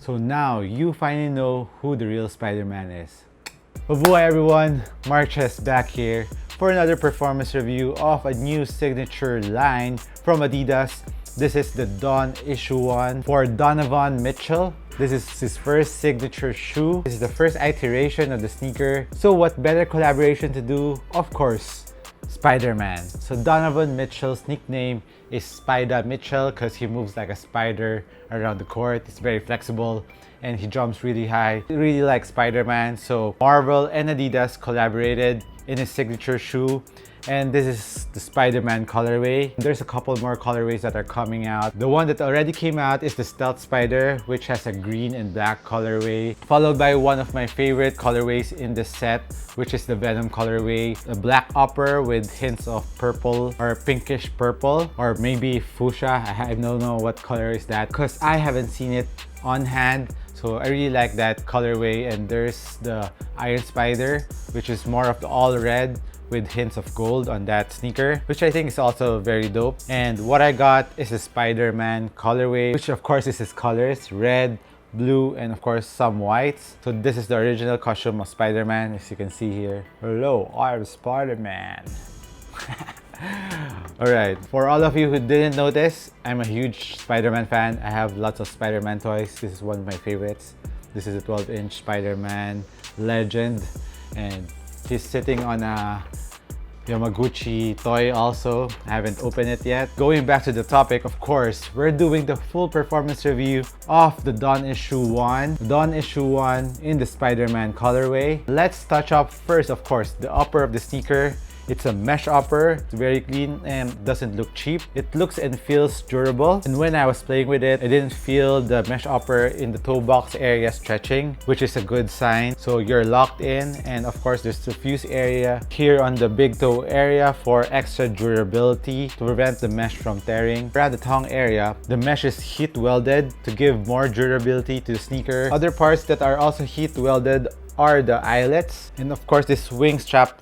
So now you finally know who the real Spider-Man is. Mabuhay everyone! Marches back here for another performance review of a new signature line from Adidas. This is the Dawn Issue 1 for Donovan Mitchell. This is his first signature shoe. This is the first iteration of the sneaker. So what better collaboration to do? Of course, Spider-Man. So Donovan Mitchell's nickname is Spider Mitchell because he moves like a spider around the court. He's very flexible and he jumps really high. I really like Spider-Man. So Marvel and Adidas collaborated in his signature shoe. And this is the Spider-Man colorway. There's a couple more colorways that are coming out. The one that already came out is the Stealth Spider, which has a green and black colorway, followed by one of my favorite colorways in this set, which is the Venom colorway. A black upper with hints of purple or pinkish purple, or maybe fuchsia. I don't know what color is that because I haven't seen it on hand. So I really like that colorway. And there's the Iron Spider, which is more of the all red with hints of gold on that sneaker, which I think is also very dope. And what I got is the Spider-Man colorway, which of course is his colors, red, blue, and of course some whites. So this is the original costume of Spider-Man, as you can see here. Hello, I'm Spider-Man. Alright, for all of you who didn't notice, I'm a huge Spider-Man fan. I have lots of Spider-Man toys. This is one of my favorites. This is a 12-inch Spider-Man Legend, and he's sitting on a Yamaguchi toy also. I haven't opened it yet. Going back to the topic, of course, we're doing the full performance review of the Dawn Issue 1. Dawn Issue 1 in the Spider-Man colorway. Let's touch up first, of course, the upper of the sneaker. It's a mesh upper. It's very clean and doesn't look cheap. It looks and feels durable. And when I was playing with it, I didn't feel the mesh upper in the toe box area stretching, which is a good sign. So you're locked in. And of course, there's the fuse area here on the big toe area for extra durability to prevent the mesh from tearing. Around the tongue area, the mesh is heat welded to give more durability to the sneaker. Other parts that are also heat welded are the eyelets, and of course this wing strap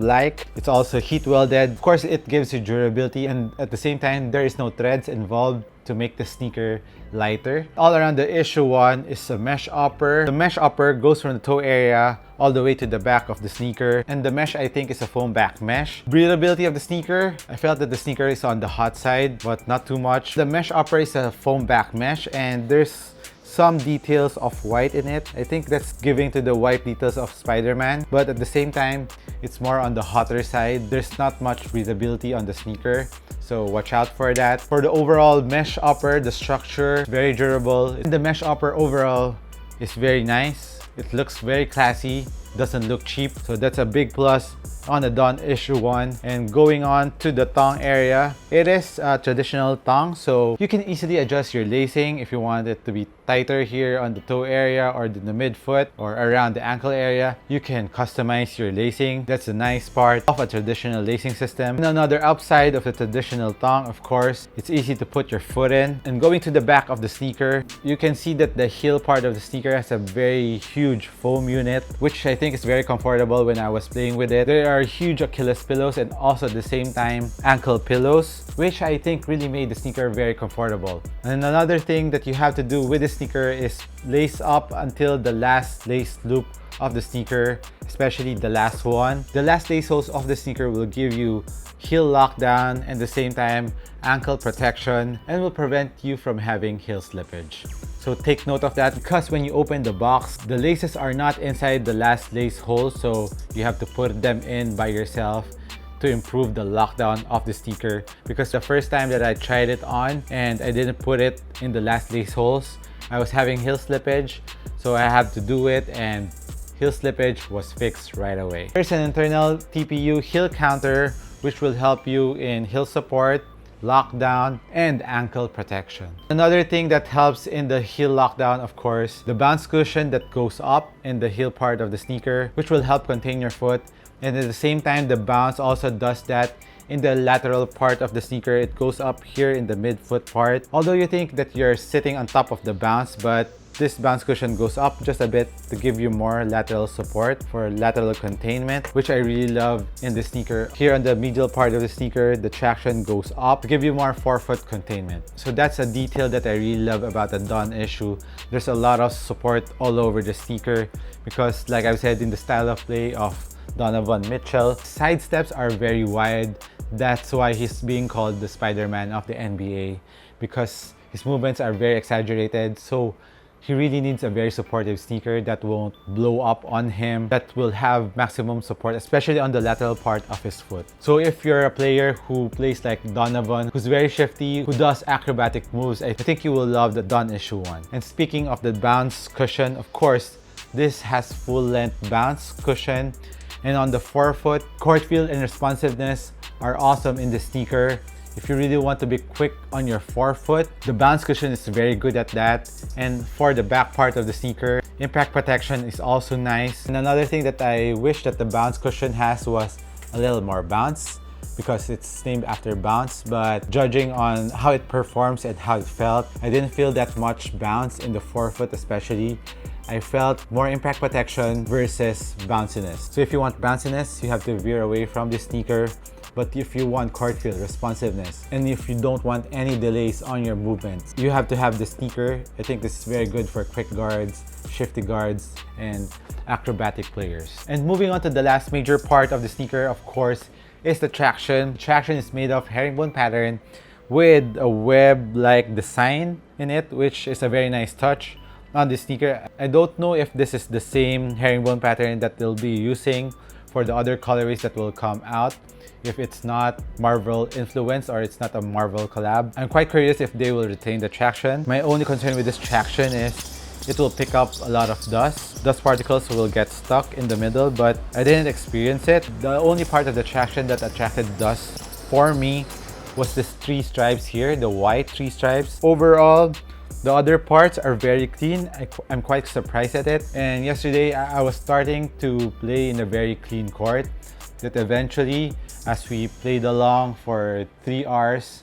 it's also heat welded. Of course it gives you durability, and at the same time there is no threads involved to make the sneaker lighter. All around the Issue 1 is a mesh upper. The mesh upper goes from the toe area all the way to the back of the sneaker, and the mesh I think is a foam back mesh. Breathability of the sneaker, I felt that the sneaker is on the hot side but not too much. The mesh upper is a foam back mesh, and there's some details of white in it. I think that's giving to the white details of Spider-Man, but at the same time, it's more on the hotter side. There's not much breathability on the sneaker, so watch out for that. For the overall mesh upper, the structure is very durable. The mesh upper overall is very nice. It looks very classy, doesn't look cheap, so that's a big plus on the Dawn Issue 1. And going on to the tongue area, it is a traditional tongue, so you can easily adjust your lacing if you want it to be tighter here on the toe area or the midfoot or around the ankle area. You can customize your lacing. That's a nice part of a traditional lacing system. And another upside of the traditional tongue, of course, it's easy to put your foot in. And going to the back of the sneaker, you can see that the heel part of the sneaker has a very huge foam unit, which I think is very comfortable when I was playing with it. There are huge Achilles pillows and also at the same time ankle pillows, which I think really made the sneaker very comfortable. And another thing that you have to do with the sneaker is lace up until the last lace loop of the sneaker, especially the last one. The last lace holes of the sneaker will give you heel lockdown and at the same time ankle protection, and will prevent you from having heel slippage. So take note of that, because when you open the box, the laces are not inside the last lace hole, so you have to put them in by yourself to improve the lockdown of the sneaker. Because the first time that I tried it on and I didn't put it in the last lace holes, I was having heel slippage, so I had to do it and heel slippage was fixed right away. There's an internal TPU heel counter which will help you in heel support, lockdown, and ankle protection. Another thing that helps in the heel lockdown, of course, the bounce cushion that goes up in the heel part of the sneaker, which will help contain your foot. And at the same time, the bounce also does that in the lateral part of the sneaker. It goes up here in the midfoot part. Although you think that you're sitting on top of the bounce, but this bounce cushion goes up just a bit to give you more lateral support for lateral containment, which I really love in the sneaker. Here on the medial part of the sneaker, the traction goes up to give you more forefoot containment. So that's a detail that I really love about the Dawn issue. There's a lot of support all over the sneaker because, like I've said, in the style of play of Donovan Mitchell, side steps are very wide. That's why he's being called the Spider-Man of the NBA, because his movements are very exaggerated. So he really needs a very supportive sneaker that won't blow up on him, that will have maximum support, especially on the lateral part of his foot. So if you're a player who plays like Donovan, who's very shifty, who does acrobatic moves, I think you will love the Dawn issue 1. And speaking of the bounce cushion, of course, this has full-length bounce cushion. And on the forefoot, court feel and responsiveness are awesome in the sneaker. If you really want to be quick on your forefoot, the bounce cushion is very good at that. And for the back part of the sneaker, impact protection is also nice. And another thing that I wish that the bounce cushion has was a little more bounce, because it's named after bounce, but judging on how it performs and how it felt, I didn't feel that much bounce in the forefoot especially. I felt more impact protection versus bounciness. So if you want bounciness, you have to veer away from this sneaker. But if you want court feel, responsiveness, and if you don't want any delays on your movements, you have to have the sneaker. I think this is very good for quick guards, shifty guards, and acrobatic players. And moving on to the last major part of the sneaker, of course, is the traction. Traction is made of herringbone pattern with a web-like design in it, which is a very nice touch on the sneaker. I don't know if this is the same herringbone pattern that they'll be using for the other colorways that will come out, if it's not Marvel influence or it's not a Marvel collab. I'm quite curious if they will retain the traction. My only concern with this traction is it will pick up a lot of dust. Dust particles will get stuck in the middle, but I didn't experience it. The only part of the traction that attracted dust for me was this 3 stripes here, the white 3 stripes. Overall, the other parts are very clean. I'm quite surprised at it. And yesterday, I was starting to play in a very clean court, that eventually, as we played along for 3 hours,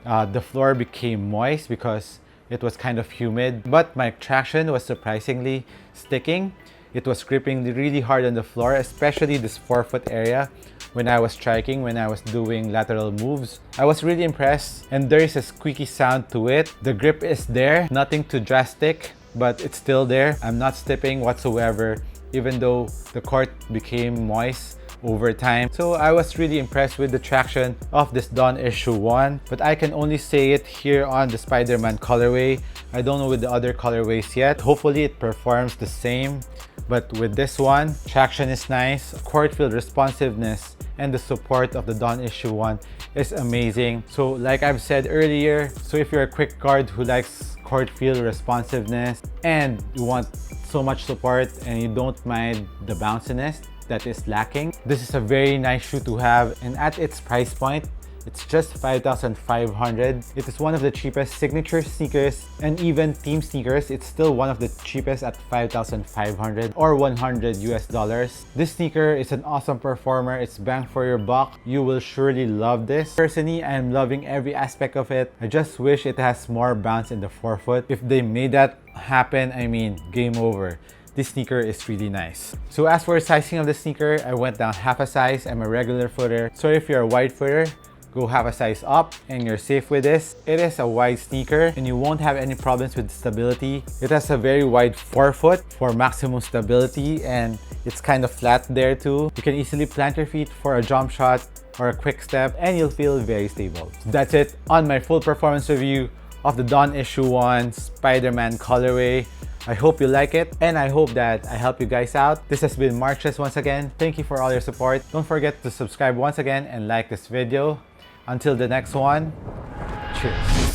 the floor became moist because it was kind of humid. But my traction was surprisingly sticking. It was gripping really hard on the floor, especially this forefoot area when I was striking, when I was doing lateral moves. I was really impressed, and there is a squeaky sound to it. The grip is there, nothing too drastic, but it's still there. I'm not slipping whatsoever, even though the court became moist over time. So I was really impressed with the traction of this Dawn issue 1, but I can only say it here on the Spider-Man colorway. I don't know with the other colorways yet. Hopefully it performs the same, but with this one, traction is nice, court feel responsiveness, and the support of the Dawn issue 1 is amazing. So like I've said earlier, so if you're a quick guard who likes court feel, responsiveness, and you want so much support and you don't mind the bounciness that is lacking, this is a very nice shoe to have. And at its price point, it's just $5,500. It is one of the cheapest signature sneakers, and even team sneakers, it's still one of the cheapest at $5,500 or $100 US. This sneaker is an awesome performer. It's bang for your buck. You will surely love this. Personally, I'm loving every aspect of it. I just wish it has more bounce in the forefoot. If they made that happen, I mean, game over. This sneaker is really nice. So as for sizing of the sneaker, I went down half a size. I'm a regular footer. So if you're a wide footer, go half a size up and you're safe with this. It is a wide sneaker and you won't have any problems with stability. It has a very wide forefoot for maximum stability, and it's kind of flat there too. You can easily plant your feet for a jump shot or a quick step and you'll feel very stable. So that's it on my full performance review of the Dawn issue 1 Spider-Man colorway. I hope you like it, and I hope that I help you guys out. This has been Marches once again. Thank you for all your support. Don't forget to subscribe once again and like this video. Until the next one, cheers.